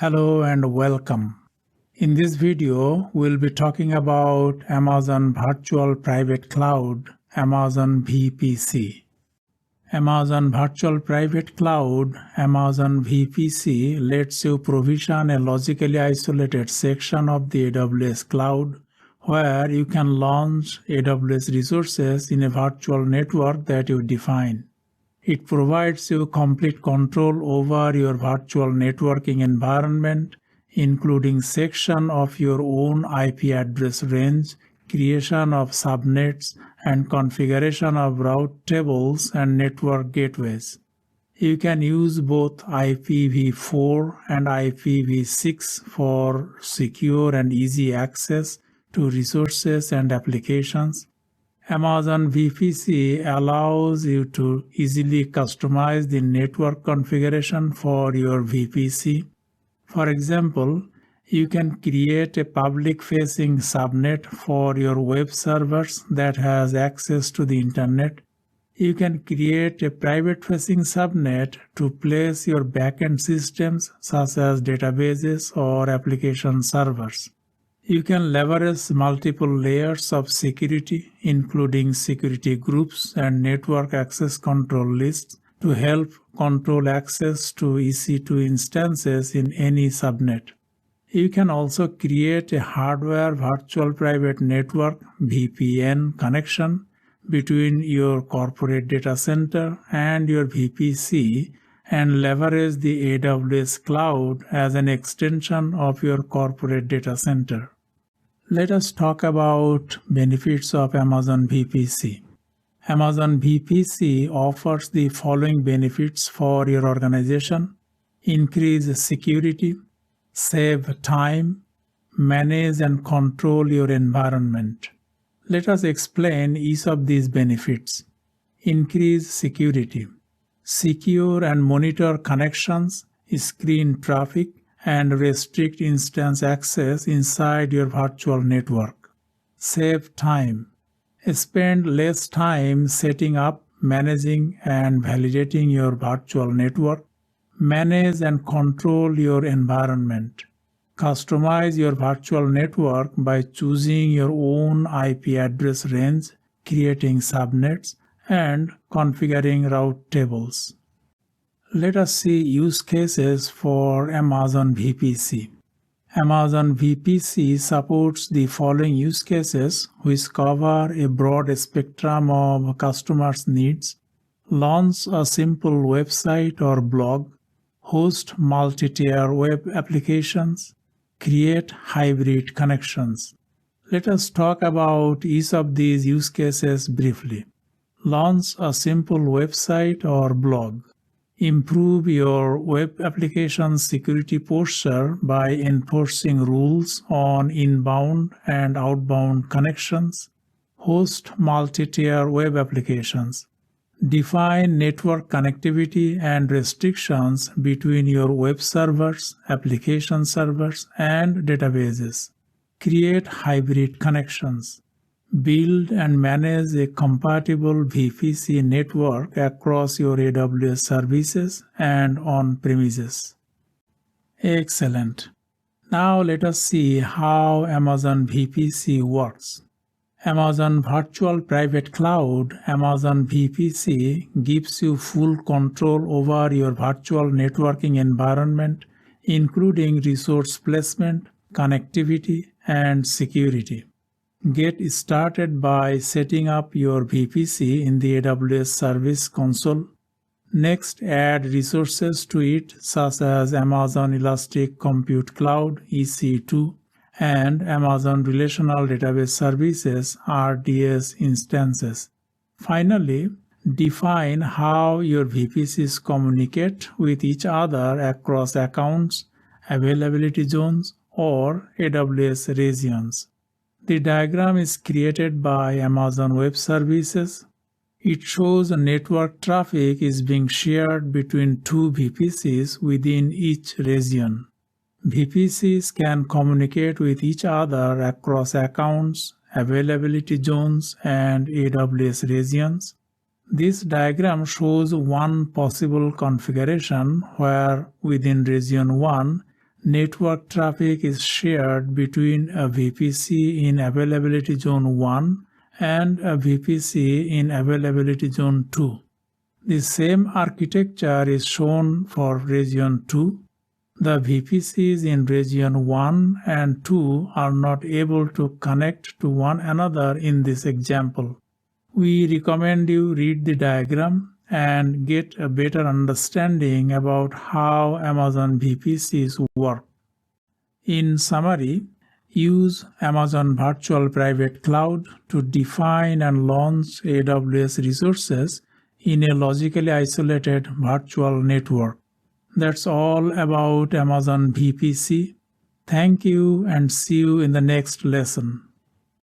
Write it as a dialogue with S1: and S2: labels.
S1: Hello and welcome. In this video, we'll be talking about Amazon Virtual Private Cloud, Amazon VPC. Amazon Virtual Private Cloud, Amazon VPC lets you provision a logically isolated section of the AWS cloud where you can launch AWS resources in a virtual network that you define. It provides you complete control over your virtual networking environment, including section of your own IP address range, creation of subnets, and configuration of route tables and network gateways. You can use both IPv4 and IPv6 for secure and easy access to resources and applications. Amazon VPC allows you to easily customize the network configuration for your VPC. For example, you can create a public-facing subnet for your web servers that has access to the internet. You can create a private-facing subnet to place your backend systems such as databases or application servers. You can leverage multiple layers of security, including security groups and network access control lists, to help control access to EC2 instances in any subnet. You can also create a hardware virtual private network (VPN) connection between your corporate data center and your VPC and leverage the AWS cloud as an extension of your corporate data center. Let us talk about benefits of Amazon VPC. Amazon VPC offers the following benefits for your organization: increase security, save time, manage and control your environment. Let us explain each of these benefits. Increase security. Secure and monitor connections, screen traffic, and restrict instance access inside your virtual network. Save time. Spend less time setting up, managing, and validating your virtual network. Manage and control your environment. Customize your virtual network by choosing your own IP address range, creating subnets, and configuring route tables. Let us see use cases for Amazon VPC. Amazon VPC supports the following use cases, which cover a broad spectrum of customers' needs: launch a simple website or blog, host multi-tier web applications, create hybrid connections. Let us talk about each of these use cases briefly. Launch a simple website or blog. Improve your web application security posture by enforcing rules on inbound and outbound connections. Host multi-tier web applications. Define network connectivity and restrictions between your web servers, application servers, and databases. Create hybrid connections. Build and manage a compatible VPC network across your AWS services and on-premises. Excellent. Now let us see how Amazon VPC works. Amazon Virtual Private Cloud, Amazon VPC, gives you full control over your virtual networking environment, including resource placement, connectivity, and security. Get started by setting up your VPC in the AWS Service Console. Next, add resources to it such as Amazon Elastic Compute Cloud (EC2) and Amazon Relational Database Services (RDS) instances. Finally, define how your VPCs communicate with each other across accounts, availability zones, or AWS regions. The diagram is created by Amazon Web Services. It shows network traffic is being shared between two VPCs within each region. VPCs can communicate with each other across accounts, availability zones, and AWS regions. This diagram shows one possible configuration where within region 1, network traffic is shared between a VPC in availability zone 1 and a VPC in availability zone 2. The same architecture is shown for region 2. The VPCs in region 1 and 2 are not able to connect to one another in this example. We recommend you read the diagram and get a better understanding about how Amazon VPCs work. In summary, use Amazon Virtual Private Cloud to define and launch AWS resources in a logically isolated virtual network. That's all about Amazon VPC. Thank you and see you in the next lesson.